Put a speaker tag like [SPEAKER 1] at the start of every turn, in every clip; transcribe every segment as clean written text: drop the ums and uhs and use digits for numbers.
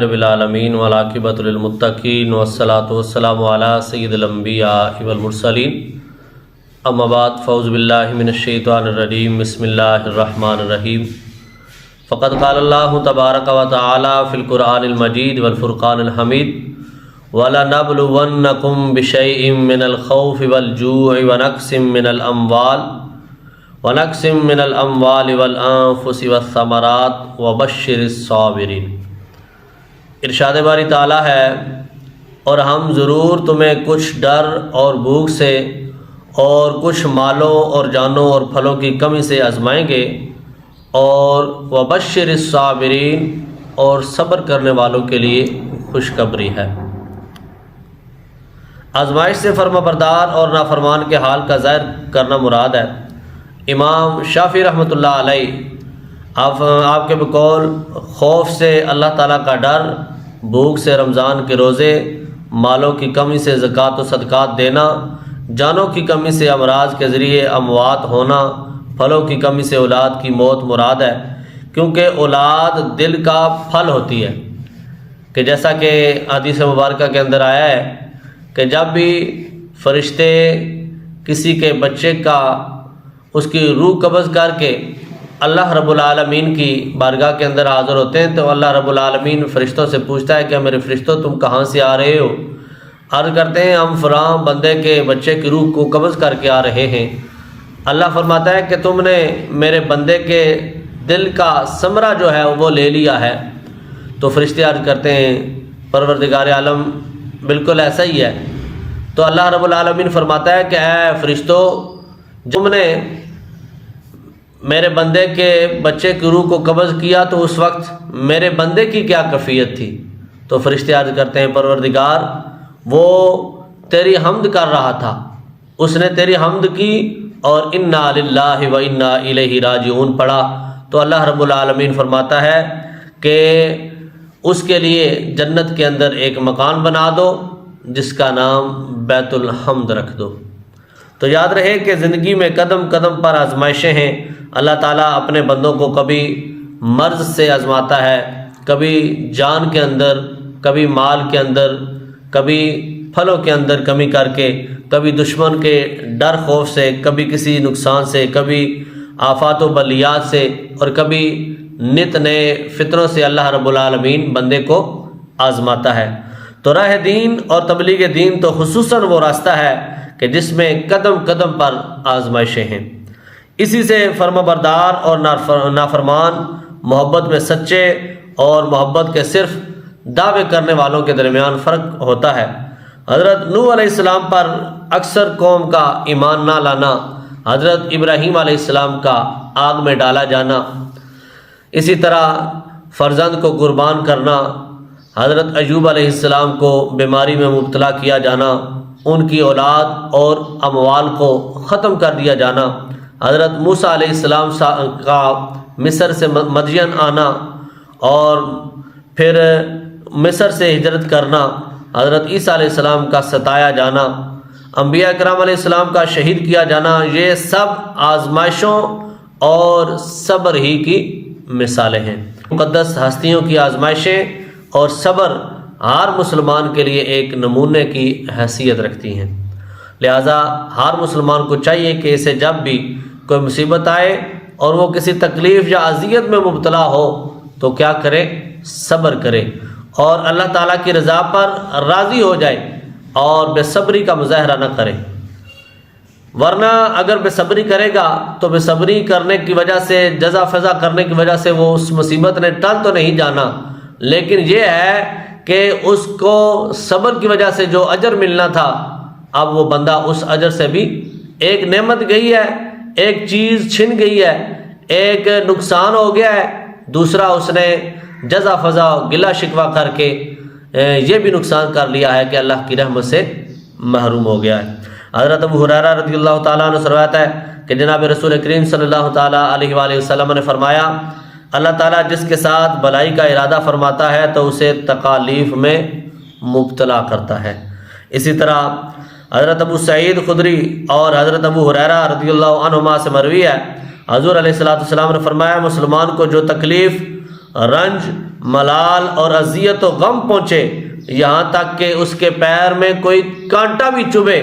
[SPEAKER 1] رب العالمین والعاقبۃ للمتقین والصلاۃ والسلام علی سید الانبیاء والمرسلین اما بعد فاعوذ باللہ من الشیطان الرجیم بسم اللہ الرحمن الرحیم فقد قال اللہ تبارک و تعالی فی القرآن المجید والفرقان الحمید وَلَنَبْلُوَنَّكُمْ بِشَيْءٍ مِّنَ الْخَوْفِ وَالْجُوعِ وَنَقْصٍ مِّنَ الْأَمْوَالِ وَالْأَنفُسِ وَالثَّمَرَاتِ وَبَشِّرِ الصَّابِرِينَ۔ ارشاد باری تعالیٰ ہے، اور ہم ضرور تمہیں کچھ ڈر اور بھوک سے اور کچھ مالوں اور جانوں اور پھلوں کی کمی سے آزمائیں گے، اور وَبَشِّرِ الصَّابِرِينَ، اور صبر کرنے والوں کے لیے خوشخبری ہے۔ آزمائش سے فرما بردار اور نافرمان کے حال کا ظاہر کرنا مراد ہے۔ امام شافعی رحمۃ اللہ علیہ آپ کے بقول خوف سے اللہ تعالیٰ کا ڈر، بھوک سے رمضان کے روزے، مالوں کی کمی سے زکوٰۃ و صدقات دینا، جانوں کی کمی سے امراض کے ذریعے اموات ہونا، پھلوں کی کمی سے اولاد کی موت مراد ہے، کیونکہ اولاد دل کا پھل ہوتی ہے، کہ جیسا کہ حدیث مبارکہ کے اندر آیا ہے کہ جب بھی فرشتے کسی کے بچے کا اس کی روح قبض کر کے اللہ رب العالمین کی بارگاہ کے اندر حاضر ہوتے ہیں تو اللہ رب العالمین فرشتوں سے پوچھتا ہے کہ میرے فرشتوں تم کہاں سے آ رہے ہو؟ عرض کرتے ہیں ہم فلاں بندے کے بچے کی روح کو قبض کر کے آ رہے ہیں۔ اللہ فرماتا ہے کہ تم نے میرے بندے کے دل کا ثمرہ جو ہے وہ لے لیا ہے۔ تو فرشتے عرض کرتے ہیں پروردگار عالم بالکل ایسا ہی ہے۔ تو اللہ رب العالمین فرماتا ہے کہ اے فرشتوں، تم نے میرے بندے کے بچے کی روح کو قبض کیا تو اس وقت میرے بندے کی کیا کیفیت تھی؟ تو فرشتے عرض کرتے ہیں پروردگار وہ تیری حمد کر رہا تھا، اس نے تیری حمد کی اور انا للہ و انا الیہ راجعون پڑھا۔ تو اللہ رب العالمین فرماتا ہے کہ اس کے لیے جنت کے اندر ایک مکان بنا دو جس کا نام بیت الحمد رکھ دو۔ تو یاد رہے کہ زندگی میں قدم قدم پر آزمائشیں ہیں۔ اللہ تعالیٰ اپنے بندوں کو کبھی مرض سے آزماتا ہے، کبھی جان کے اندر، کبھی مال کے اندر، کبھی پھلوں کے اندر کمی کر کے، کبھی دشمن کے ڈر خوف سے، کبھی کسی نقصان سے، کبھی آفات و بلیات سے، اور کبھی نت نئے فتنوں سے اللہ رب العالمین بندے کو آزماتا ہے۔ تو راہ دین اور تبلیغ دین تو خصوصاً وہ راستہ ہے کہ جس میں قدم قدم پر آزمائشیں ہیں۔ اسی سے فرما بردار اور نافرمان محبت میں سچے اور محبت کے صرف دعوے کرنے والوں کے درمیان فرق ہوتا ہے۔ حضرت نوح علیہ السلام پر اکثر قوم کا ایمان نہ لانا، حضرت ابراہیم علیہ السلام کا آگ میں ڈالا جانا، اسی طرح فرزند کو قربان کرنا، حضرت ایوب علیہ السلام کو بیماری میں مبتلا کیا جانا، ان کی اولاد اور اموال کو ختم کر دیا جانا، حضرت موسیٰ علیہ السلام کا مصر سے مدین آنا اور پھر مصر سے ہجرت کرنا، حضرت عیسیٰ علیہ السلام کا ستایا جانا، انبیاء کرام علیہ السلام کا شہید کیا جانا، یہ سب آزمائشوں اور صبر ہی کی مثالیں ہیں۔ مقدس ہستیوں کی آزمائشیں اور صبر ہر مسلمان کے لیے ایک نمونے کی حیثیت رکھتی ہیں، لہٰذا ہر مسلمان کو چاہیے کہ اسے جب بھی کوئی مصیبت آئے اور وہ کسی تکلیف یا اذیت میں مبتلا ہو تو کیا کرے؟ صبر کرے اور اللہ تعالیٰ کی رضا پر راضی ہو جائے اور بے صبری کا مظاہرہ نہ کرے، ورنہ اگر بے صبری کرے گا تو بے صبری کرنے کی وجہ سے، جزا فضا کرنے کی وجہ سے وہ اس مصیبت نے ٹل تو نہیں جانا، لیکن یہ ہے کہ اس کو صبر کی وجہ سے جو اجر ملنا تھا اب وہ بندہ اس اجر سے بھی، ایک نعمت گئی ہے، ایک چیز چھن گئی ہے، ایک نقصان ہو گیا ہے، دوسرا اس نے جزا فضا گلہ شکوہ کر کے یہ بھی نقصان کر لیا ہے کہ اللہ کی رحمت سے محروم ہو گیا ہے۔ حضرت ابو ہریرہ رضی اللہ تعالیٰ عنہ سے روایت ہے کہ جناب رسول کریم صلی اللہ تعالیٰ علیہ وآلہ وسلم نے فرمایا، اللہ تعالیٰ جس کے ساتھ بھلائی کا ارادہ فرماتا ہے تو اسے تکالیف میں مبتلا کرتا ہے۔ اسی طرح حضرت ابو سعید خدری اور حضرت ابو ہریرہ رضی اللہ عنہما سے مروی ہے، حضور علیہ الصلوۃ والسلام نے فرمایا، مسلمان کو جو تکلیف، رنج، ملال اور اذیت و غم پہنچے، یہاں تک کہ اس کے پیر میں کوئی کانٹا بھی چبھے،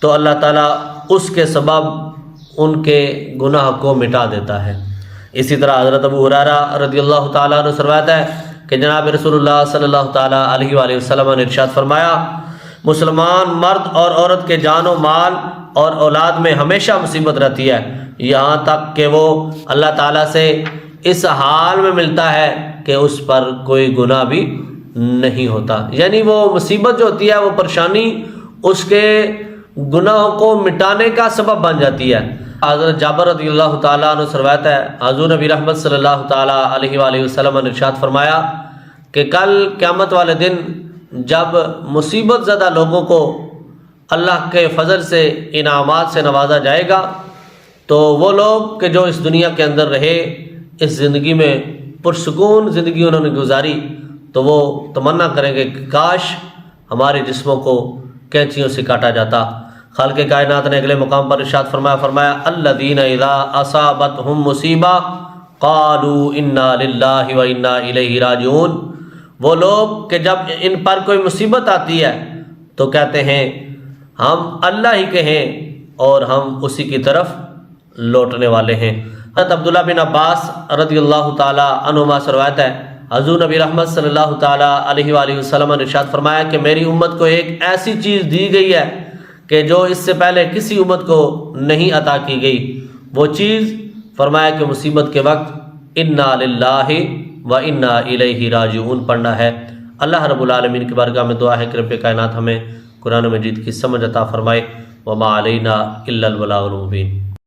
[SPEAKER 1] تو اللہ تعالیٰ اس کے سبب ان کے گناہ کو مٹا دیتا ہے۔ اسی طرح حضرت ابو ہریرہ رضی اللہ تعالیٰ عنہ سے روایت ہے کہ جناب رسول اللہ صلی اللہ تعالیٰ علیہ وآلہ وسلم نے ارشاد فرمایا، مسلمان مرد اور عورت کے جان و مال اور اولاد میں ہمیشہ مصیبت رہتی ہے، یہاں تک کہ وہ اللہ تعالیٰ سے اس حال میں ملتا ہے کہ اس پر کوئی گناہ بھی نہیں ہوتا۔ یعنی وہ مصیبت جو ہوتی ہے، وہ پریشانی اس کے گناہوں کو مٹانے کا سبب بن جاتی ہے۔ حضرت جابر رضی اللہ تعالیٰ عنہ سے روایت ہے، حضور نبی رحمت صلی اللہ تعالیٰ علیہ وآلہ وسلم نے ارشاد فرمایا کہ کل قیامت والے دن جب مصیبت زدہ لوگوں کو اللہ کے فضل سے انعامات سے نوازا جائے گا، تو وہ لوگ کہ جو اس دنیا کے اندر رہے، اس زندگی میں پرسکون زندگی انہوں نے گزاری، تو وہ تمنا کریں گے کہ کاش ہمارے جسموں کو کینچیوں سے کاٹا جاتا۔ خالق کائنات نے اگلے مقام پر ارشاد فرمایا الذین اذا اصابتہم مصیبہ قالوا انا للہ و انا الیہ راجعون، وہ لوگ کہ جب ان پر کوئی مصیبت آتی ہے تو کہتے ہیں ہم اللہ ہی کے ہیں اور ہم اسی کی طرف لوٹنے والے ہیں۔ حضرت عبداللہ بن عباس رضی اللہ تعالیٰ عنہما سے روایت ہے، حضور نبی رحمت صلی اللہ تعالیٰ علیہ وآلہ وسلم نے ارشاد فرمایا کہ میری امت کو ایک ایسی چیز دی گئی ہے کہ جو اس سے پہلے کسی امت کو نہیں عطا کی گئی۔ وہ چیز فرمایا کہ مصیبت کے وقت انا للہ و انا الیہ راجعون پڑھنا ہے۔ اللہ رب العالمین کی بارگاہ میں دعا ہے کہ رب کائنات ہمیں قرآن مجید کی سمجھ عطا فرمائے۔ وما علینا الا البلاغ المبین۔